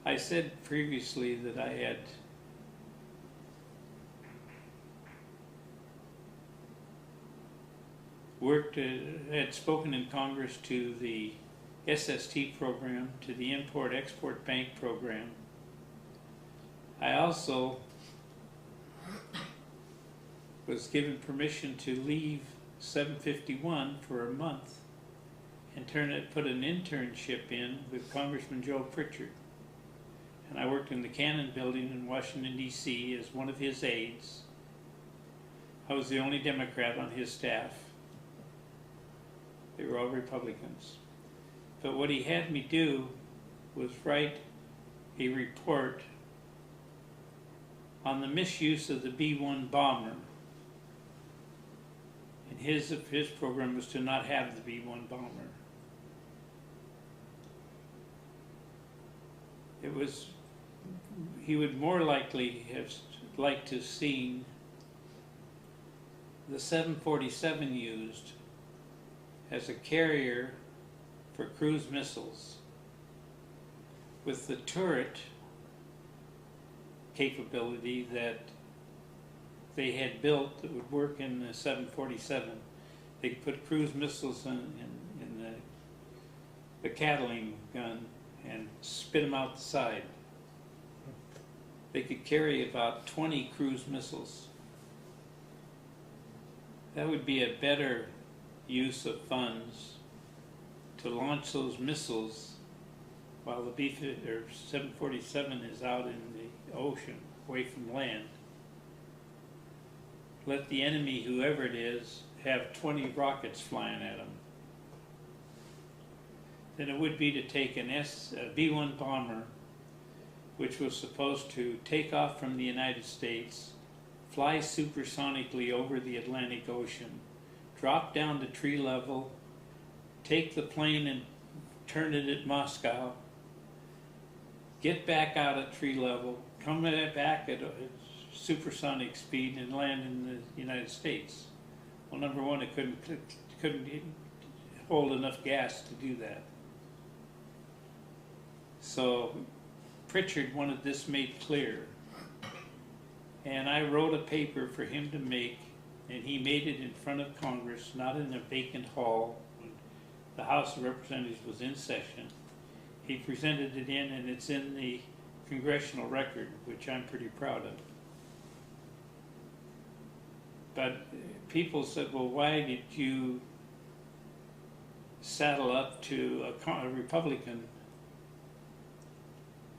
I said previously that I had spoken in Congress to the SST program, to the Import-Export Bank program. I also was given permission to leave 751 for a month and put an internship in with Congressman Joe Pritchard. And I worked in the Cannon Building in Washington, D.C. as one of his aides. I was the only Democrat on his staff. They were all Republicans. But what he had me do was write a report on the misuse of the B-1 bomber. And his program was to not have the B-1 bomber. He would more likely have liked to have seen the 747 used as a carrier for cruise missiles with the turret capability that they had built that would work in the 747. They could put cruise missiles in the Catling gun and spit them out the side. They could carry about 20 cruise missiles. That would be a better use of funds to launch those missiles while the B-747 is out in the ocean, away from land. Let the enemy, whoever it is, have 20 rockets flying at them. Than it would be to take a B-1 bomber, which was supposed to take off from the United States, fly supersonically over the Atlantic Ocean, drop down to tree level, take the plane and turn it at Moscow, get back out at tree level, come back at supersonic speed and land in the United States. Well, number one, it couldn't hold enough gas to do that. So Pritchard wanted this made clear, and I wrote a paper for him to make, and he made it in front of Congress, not in a vacant hall when the House of Representatives was in session. He presented it in, and it's in the congressional record, which I'm pretty proud of. But people said, well, why did you saddle up to a Republican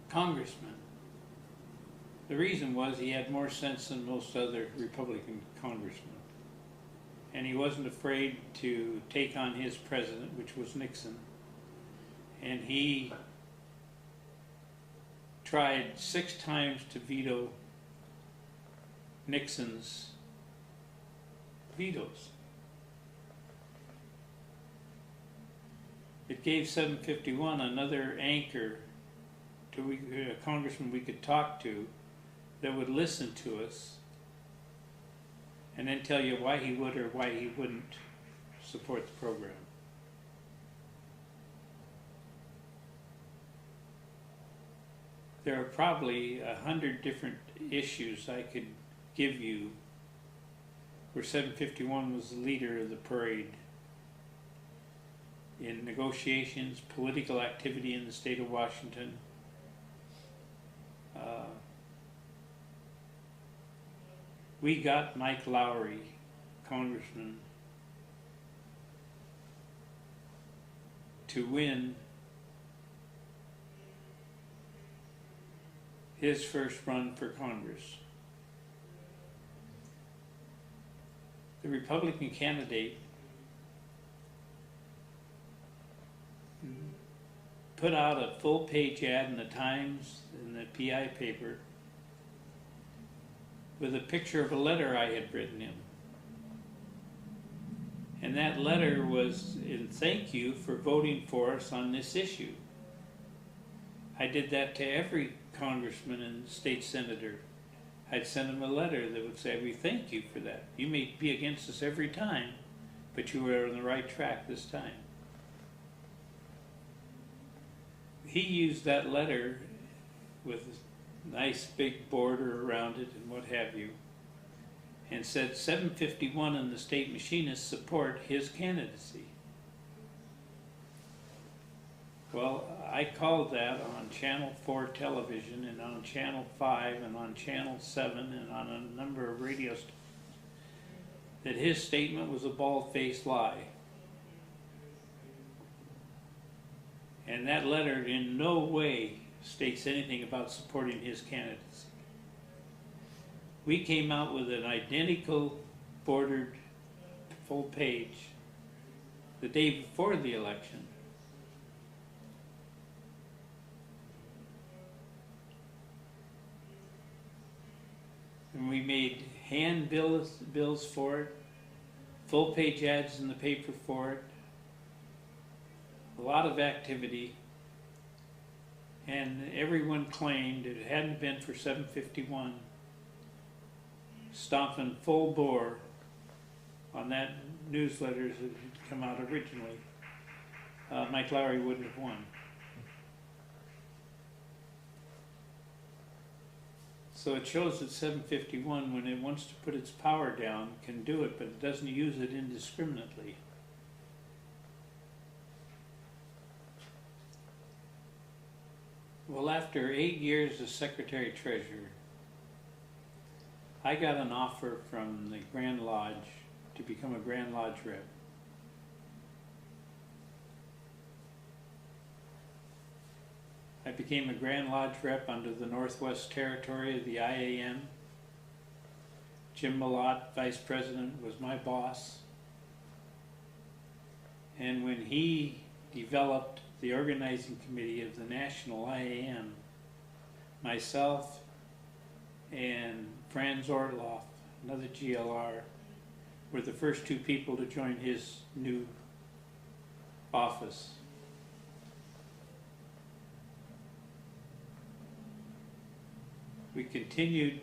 congressman? The reason was he had more sense than most other Republican congressmen. And he wasn't afraid to take on his president, which was Nixon. And he tried 6 times to veto Nixon's vetoes. It gave 751 another anchor to a congressman we could talk to that would listen to us and then tell you why he would or why he wouldn't support the program. There are probably 100 different issues I could give you where 751 was the leader of the parade in negotiations, political activity in the state of Washington. We got Mike Lowry, congressman, to win his first run for Congress. The Republican candidate put out a full-page ad in the Times and the PI paper with a picture of a letter I had written him. And that letter was in thank you for voting for us on this issue. I did that to every congressman and state senator. I'd send them a letter that would say, we thank you for that. You may be against us every time, but you were on the right track this time. He used that letter with a nice big border around it and what have you, and said 751 and the state machinists support his candidacy. Well, I called that on Channel 4 television and on Channel 5 and on Channel 7 and on a number of radio stations that his statement was a bald-faced lie. And that letter in no way states anything about supporting his candidacy. We came out with an identical bordered full page the day before the election. And we made hand bills for it, full page ads in the paper for it, a lot of activity, and everyone claimed if it hadn't been for 751 stomping full bore on that newsletter that had come out originally, Mike Lowry wouldn't have won. So it shows that 751, when it wants to put its power down, can do it, but it doesn't use it indiscriminately. Well, after 8 years as Secretary Treasurer, I got an offer from the Grand Lodge to become a Grand Lodge rep. I became a Grand Lodge rep under the Northwest Territory of the IAM. Jim Malott, Vice President, was my boss. And when he developed the organizing committee of the National IAM, myself and Franz Ortloff, another GLR, were the first two people to join his new office. We continued,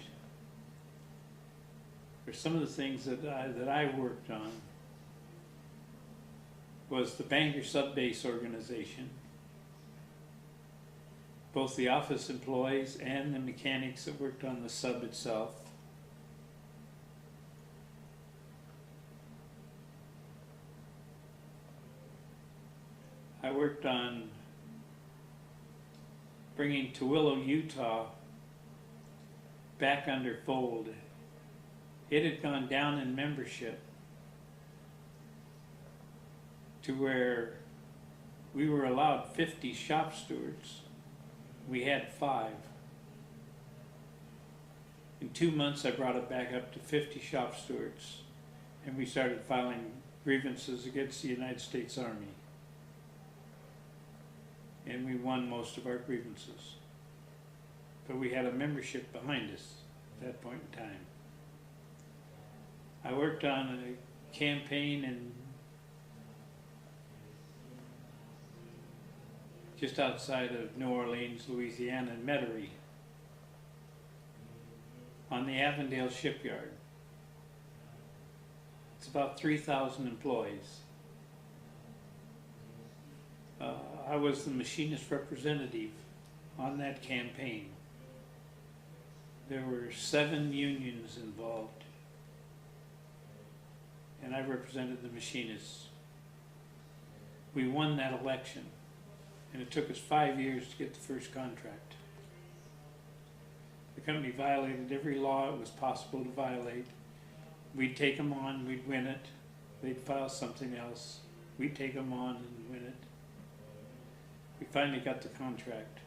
for some of the things that I worked on, was the Bangor Subbase organization. Both the office employees and the mechanics that worked on the sub itself. I worked on bringing Tooele, Utah back under fold. It had gone down in membership to where we were allowed 50 shop stewards. We had 5. In 2 months, I brought it back up to 50 shop stewards, and we started filing grievances against the United States Army. And we won most of our grievances. But we had a membership behind us at that point in time. I worked on a campaign in just outside of New Orleans, Louisiana, in Metairie, on the Avondale shipyard. It's about 3,000 employees. I was the machinist representative on that campaign. There were 7 unions involved, and I represented the machinists. We won that election, and it took us 5 years to get the first contract. The company violated every law it was possible to violate. We'd take them on, we'd win it. They'd file something else. We'd take them on and win it. We finally got the contract.